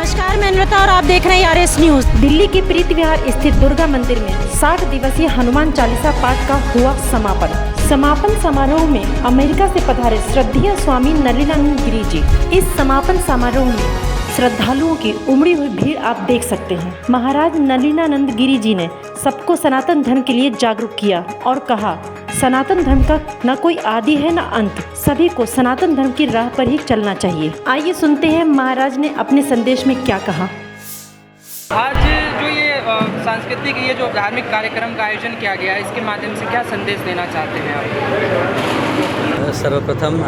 नमस्कार, मैं अनुराधा और आप देख रहे हैं आरएस न्यूज। दिल्ली के प्रीति विहार स्थित दुर्गा मंदिर में 60 दिवसीय हनुमान चालीसा पाठ का हुआ समापन समारोह में अमेरिका से पधारे श्रद्धेय स्वामी नलिनानंद गिरी जी। इस समापन समारोह में श्रद्धालुओं की उमड़ी हुई भीड़ आप देख सकते हैं। महाराज नलिनानंद गिरी जी ने सबको सनातन धर्म के लिए जागरूक किया और कहा, सनातन धर्म का न कोई आदि है न अंत, सभी को सनातन धर्म की राह पर ही चलना चाहिए। आइए सुनते हैं महाराज ने अपने संदेश में क्या कहा। आज जो ये सांस्कृतिक ये जो धार्मिक कार्यक्रम का आयोजन किया गया है, इसके माध्यम से क्या संदेश देना चाहते हैं आप? सर्वप्रथम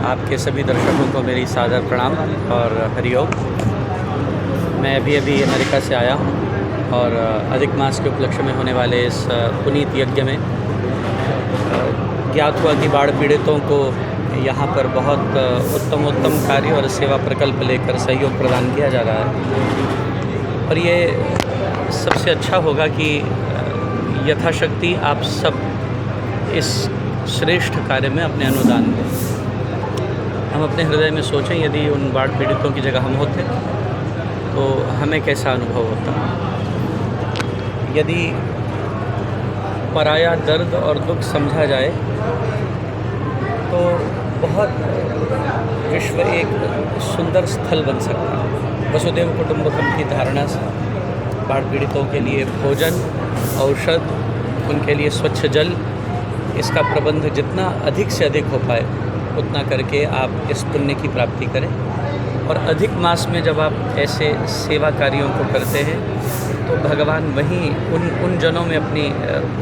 आपके सभी दर्शकों को मेरी सादर प्रणाम और हरिओम। मैं अभी अमेरिका से आया हूँ और अधिक मास के उपलक्ष्य में होने वाले इस पुनीत यज्ञ में ज्ञात हुआ कि बाढ़ पीड़ितों को यहाँ पर बहुत उत्तम कार्य और सेवा प्रकल्प लेकर सहयोग प्रदान किया जा रहा है। और ये सबसे अच्छा होगा कि यथाशक्ति आप सब इस श्रेष्ठ कार्य में अपने अनुदान दें। हम अपने हृदय में सोचें, यदि उन बाढ़ पीड़ितों की जगह हम होते तो हमें कैसा अनुभव होता। यदि पराया दर्द और दुख समझा जाए तो बहुत विश्व एक सुंदर स्थल बन सकता है। वसुदेव कुटुंबकम की धारणा से बाढ़ पीड़ितों के लिए भोजन, औषध, उनके लिए स्वच्छ जल, इसका प्रबंध जितना अधिक से अधिक हो पाए उतना करके आप इस पुण्य की प्राप्ति करें। और अधिक मास में जब आप ऐसे सेवा कार्यों को करते हैं तो भगवान वहीं उन जनों में अपनी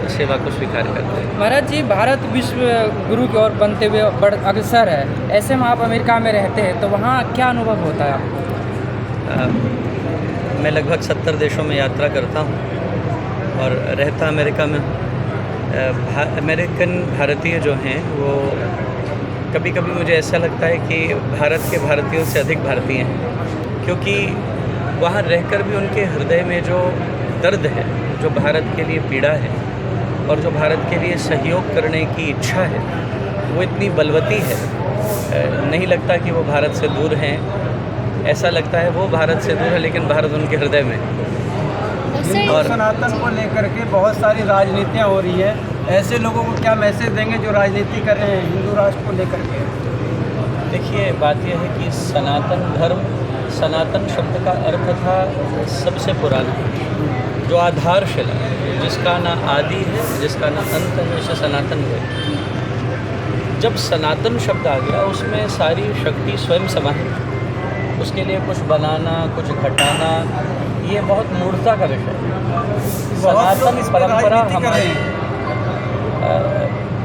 सेवा को स्वीकार करते हैं। महाराज जी, भारत विश्व गुरु की ओर बनते हुए बड़ अग्रसर है। ऐसे में आप अमेरिका में रहते हैं तो वहाँ क्या अनुभव होता है आपको? मैं लगभग 70 देशों में यात्रा करता हूँ और रहता अमेरिका में हूँ। अमेरिकन भारतीय जो हैं वो कभी कभी मुझे ऐसा लगता है कि भारत के भारतीयों से अधिक भारतीय हैं, क्योंकि वहाँ रहकर भी उनके हृदय में जो दर्द है, जो भारत के लिए पीड़ा है और जो भारत के लिए सहयोग करने की इच्छा है, वो इतनी बलवती है। नहीं लगता कि वो भारत से दूर हैं, ऐसा लगता है वो भारत से दूर है लेकिन भारत उनके हृदय में। और सनातन को लेकर के बहुत सारी राजनीतियाँ हो रही है, ऐसे लोगों को क्या मैसेज देंगे जो राजनीति कर रहे हैं हिंदू राष्ट्र को लेकर के? देखिए, बात यह है कि सनातन धर्म, सनातन शब्द का अर्थ था सबसे पुराना, जो आधारशिला, जिसका ना आदि है, जिसका ना अंत है, उसे सनातन है। जब सनातन शब्द आ गया उसमें सारी शक्ति स्वयं समाहित, उसके लिए कुछ बनाना, कुछ घटाना, ये बहुत मूर्खता का विषय है। सनातन परंपरा हमारी,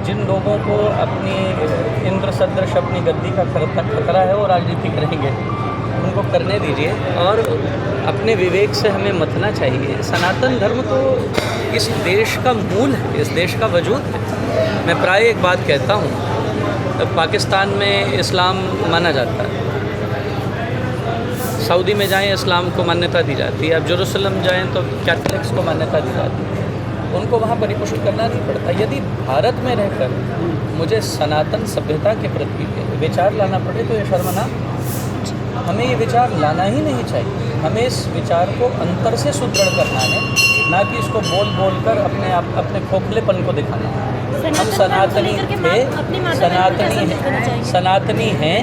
जिन लोगों को अपनी इंद्र सदृश अपनी गद्दी का खतरा है वो राजनीति करेंगे, उनको करने दीजिए और अपने विवेक से हमें मतना चाहिए। सनातन धर्म तो इस देश का मूल है, इस देश का वजूद है। मैं प्राय एक बात कहता हूँ, पाकिस्तान में इस्लाम माना जाता है, सऊदी में जाएं इस्लाम को मान्यता दी जाती है, अब जेरूसलम जाएं तो कैथलिक्स को मान्यता दी जाती है। उनको वहाँ परिपुष्ट करना नहीं पड़ता। यदि भारत में रहकर मुझे सनातन सभ्यता के प्रति विचार लाना पड़े तो ये शर्मनाक। हमें ये विचार लाना ही नहीं चाहिए। हमें इस विचार को अंतर से सुदृढ़ करना है, ना कि इसको बोल कर अपने खोखलेपन को दिखाना है। हम सनातनी थे, सनातनी हैं,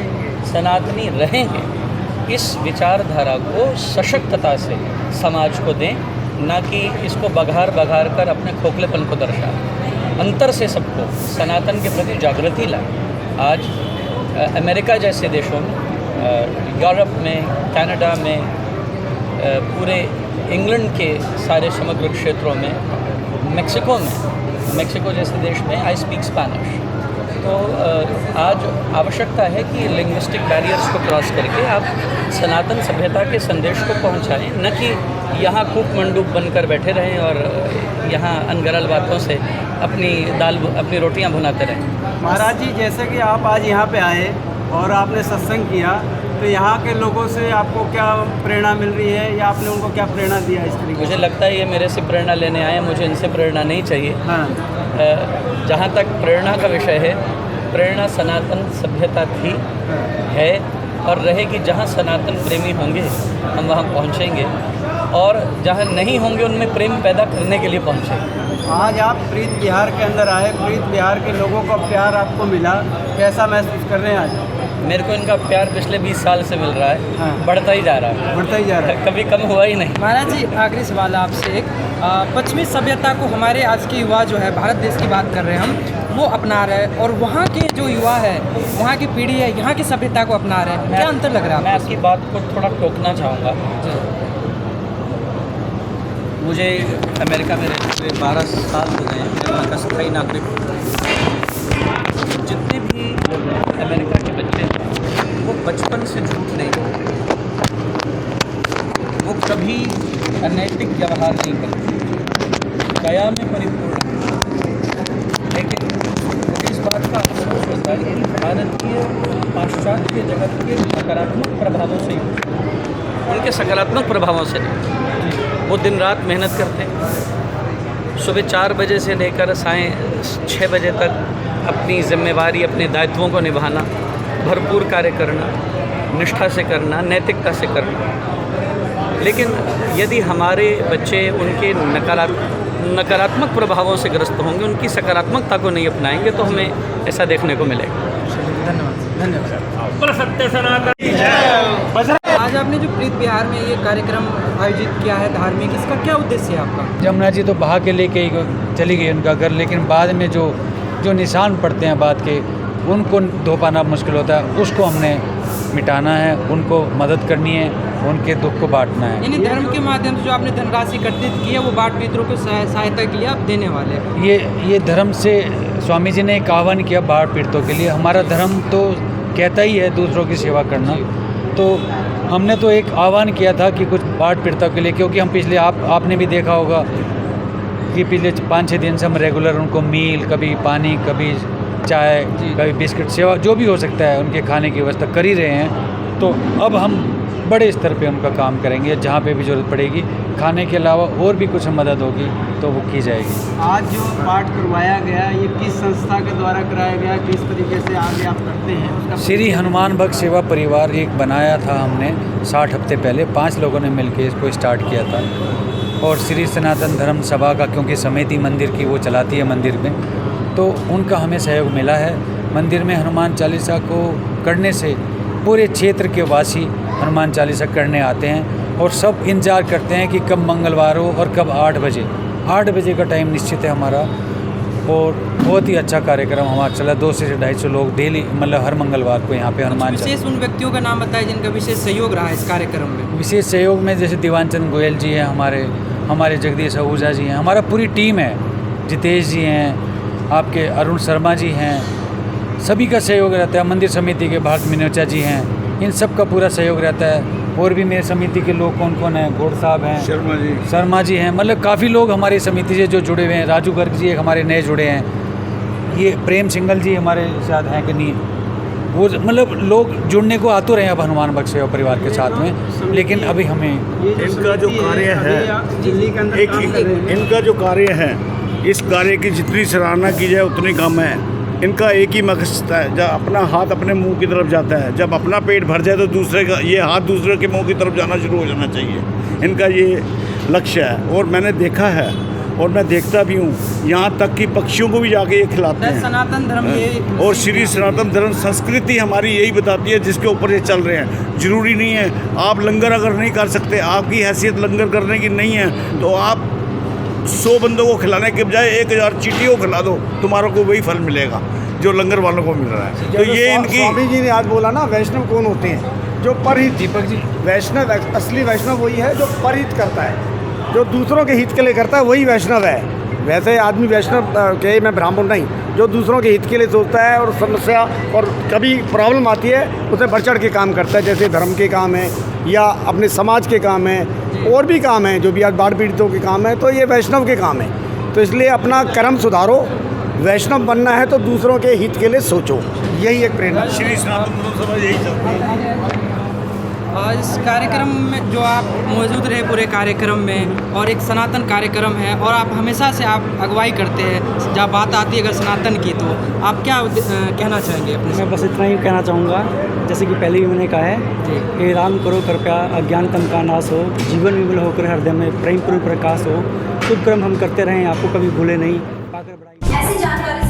सनातनी रहेंगे। इस विचारधारा को सशक्तता से समाज को दें, ना कि इसको बघार कर अपने खोखलेपन को दर्शाएं। अंतर से सबको सनातन के प्रति जागृति लाएं। आज अमेरिका जैसे देशों में, यूरोप में, कनाडा में, पूरे इंग्लैंड के सारे समग्र क्षेत्रों में, मेक्सिको जैसे देश में आई स्पीक स्पैनिश। तो आज आवश्यकता है कि लिंग्विस्टिक बैरियर्स को क्रॉस करके आप सनातन सभ्यता के संदेश को पहुंचाएं, न कि यहाँ कूप मंडूक बनकर बैठे रहें और यहाँ अनगरल बातों से अपनी रोटियाँ भुनाते रहें। महाराज जी, जैसे कि आप आज यहाँ पे आए और आपने सत्संग किया, तो यहाँ के लोगों से आपको क्या प्रेरणा मिल रही है या आपने उनको क्या प्रेरणा दिया इस तरीके? मुझे लगता है ये मेरे से प्रेरणा लेने आए, मुझे इनसे प्रेरणा नहीं चाहिए। हाँ। जहाँ तक प्रेरणा का विषय है, प्रेरणा सनातन सभ्यता थी, है और रहे कि जहाँ सनातन प्रेमी होंगे हम वहाँ पहुँचेंगे, और जहाँ नहीं होंगे उनमें प्रेम पैदा करने के लिए पहुँचेंगे। आज आप प्रीत बिहार के अंदर आए, प्रीत बिहार के लोगों का प्यार आपको मिला, कैसा महसूस कर रहे हैं आज? मेरे को इनका प्यार पिछले 20 साल से मिल रहा है, हाँ। बढ़ता ही जा रहा है, बढ़ता ही जा रहा है, कभी कम हुआ ही नहीं। महाराज जी, आखिरी सवाल आपसे एक, पश्चिमी सभ्यता को हमारे आज के युवा जो है, भारत देश की बात कर रहे हैं हम, वो अपना रहे हैं, और वहाँ के जो युवा है, वहाँ की पीढ़ी है, यहाँ की सभ्यता को अपना रहे हैं, क्या अंतर लग रहा है? मैं आपकी बात को थोड़ा टोकना चाहूँगा। मुझे अमेरिका में रहते हुए 12 साल हो गए हैं, मैं वहाँ का स्थायी नागरिक हूँ। जितने भी अमेरिका के बच्चे हैं वो बचपन से झूठ नहीं बोलते, वो कभी अनैतिक व्यवहार नहीं करते, दया में परिपूर्ण हैं। लेकिन इस बात का अफसोस होता है कि भारतीय पाश्चात्य जगत के नकारात्मक प्रभावों से, उनके सकारात्मक प्रभावों से नहीं। वो दिन रात मेहनत करते हैं, सुबह 4 बजे से लेकर साय 6 बजे तक अपनी जिम्मेवारी, अपने दायित्वों को निभाना, भरपूर कार्य करना, निष्ठा से करना, नैतिकता से करना। लेकिन यदि हमारे बच्चे उनके नकारात्मक प्रभावों से ग्रस्त होंगे, उनकी सकारात्मकता को नहीं अपनाएंगे, तो हमें ऐसा देखने को मिलेगा। आज आपने जो प्रीत बिहार में ये कार्यक्रम आयोजित किया है धार्मिक, इसका क्या उद्देश्य है आपका? जमुना जी तो बहा के लेके चली गई उनका घर, लेकिन बाद में जो निशान पड़ते हैं बात के, उनको धो पाना मुश्किल होता है, उसको हमने मिटाना है, उनको मदद करनी है, उनके दुख को बांटना है। यानी धर्म के माध्यम से जो आपने धनराशि एकत्रित की है, वो बाढ़ पीड़ितों को सहायता के लिए आप देने वाले हैं। ये धर्म से स्वामी जी ने एक आह्वान किया बाढ़ पीड़ितों के लिए। हमारा धर्म तो कहता ही है दूसरों की सेवा करना, तो हमने तो एक आह्वान किया था कि कुछ बाढ़ पीड़ितों के लिए, क्योंकि हम पिछले आपने भी देखा होगा कि पिछले 5-6 दिन से हम रेगुलर उनको मील, कभी पानी, कभी चाय, कभी बिस्किट, सेवा जो भी हो सकता है उनके खाने की व्यवस्था कर ही रहे हैं। तो अब हम बड़े स्तर पे उनका काम करेंगे, जहाँ पे भी ज़रूरत पड़ेगी, खाने के अलावा और भी कुछ मदद होगी तो वो की जाएगी। आज जो पाठ करवाया गया, ये किस संस्था के द्वारा कराया गया, किस तरीके से आगे आप करते हैं उसका? श्री हनुमान भक्त सेवा परिवार एक बनाया था हमने 60 हफ्ते पहले, 5 लोगों ने मिलकर इसको स्टार्ट किया था। और श्री सनातन धर्म सभा का, क्योंकि समिति मंदिर की वो चलाती है मंदिर में, तो उनका हमें सहयोग मिला है। मंदिर में हनुमान चालीसा को करने से पूरे क्षेत्र के वासी हनुमान चालीसा करने आते हैं, और सब इंतज़ार करते हैं कि कब मंगलवार हो और कब 8 बजे। 8 बजे का टाइम निश्चित है हमारा, और बहुत ही अच्छा कार्यक्रम हमारा चला। 200 से 250 लोग डेली, मतलब हर मंगलवार को यहाँ पे हनुमान चालीसा। विशेष उन व्यक्तियों का नाम बताएं जिनका विशेष सहयोग रहा है इस कार्यक्रम में? विशेष सहयोग में जैसे दीवानचंद गोयल जी हैं, हमारे जगदीश आहूजा जी हैं, हमारा पूरी टीम है, जितेश जी हैं, आपके अरुण शर्मा जी हैं, सभी का सहयोग रहता है। मंदिर समिति के भारत मिनोचा जी हैं, इन सब का पूरा सहयोग रहता है। और भी मेरे समिति के लोग कौन कौन हैं, गौड़ साहब हैं, शर्मा जी हैं, मतलब काफ़ी लोग हमारी समिति से जो जुड़े हुए हैं। राजू गर्ग जी एक हमारे नए जुड़े हैं, ये प्रेम सिंगल जी हमारे साथ हैं कि नहीं, वो मतलब लोग जुड़ने को आते रहे अब हनुमान भक्त सेवा परिवार के साथ में। लेकिन अभी हमें इनका जो कार्य है, इनका जो कार्य है, इस कार्य की जितनी सराहना की जाए उतनी कम है। इनका एक ही मकसद है, जब अपना हाथ अपने मुंह की तरफ जाता है, जब अपना पेट भर जाए तो दूसरे का ये हाथ दूसरे के मुंह की तरफ जाना शुरू हो जाना चाहिए। इनका ये लक्ष्य है, और मैंने देखा है और मैं देखता भी हूँ, यहाँ तक कि पक्षियों को भी जाके ये खिलाते हैं। सनातन धर्म ये और श्री सनातन धर्म संस्कृति हमारी यही बताती है, जिसके ऊपर ये चल रहे हैं। ज़रूरी नहीं है आप लंगर अगर नहीं कर सकते, आपकी हैसियत लंगर करने की नहीं है, तो आप 100 बंदों को खिलाने के बजाय 1000 चींटियों को खिला दो, तुम्हारा को वही फल मिलेगा जो लंगर वालों को मिल रहा है। तो ये इनकी स्वामी जी ने आज बोला ना, वैष्णव कौन होते हैं? जो परहित। दीपक जी, वैष्णव, असली वैष्णव वही है जो परहित करता है, जो दूसरों के हित के लिए करता है, वही वैष्णव है। वैसे आदमी वैष्णव के, मैं ब्राह्मण नहीं, जो दूसरों के हित के लिए सोचता है और समस्या और कभी प्रॉब्लम आती है उसमें बढ़ चढ़ के काम करता है, जैसे धर्म के काम है या अपने समाज के काम है, और भी काम है जो भी आज बाढ़ पीड़ितों के काम है, तो ये वैष्णव के काम है। तो इसलिए अपना कर्म सुधारो, वैष्णव बनना है तो दूसरों के हित के लिए सोचो, यही एक प्रेरणा। श्री सनातन धर्म सभा यही चाहती है। और इस कार्यक्रम में जो आप मौजूद रहे पूरे कार्यक्रम में, और एक सनातन कार्यक्रम है और आप हमेशा से आप अगुवाई करते हैं जब बात आती है अगर सनातन की, तो आप क्या कहना चाहेंगे अपने? मैं बस इतना ही कहना चाहूँगा, जैसे कि पहले भी मैंने कहा है कि राम करो कृपया अज्ञान तम का नाश हो, जीवन विमल होकर हृदय में प्रेम पूर्ण प्रकाश हो, शुभ कर्म हम करते रहें, आपको कभी भूले नहीं। ऐसी जानकारी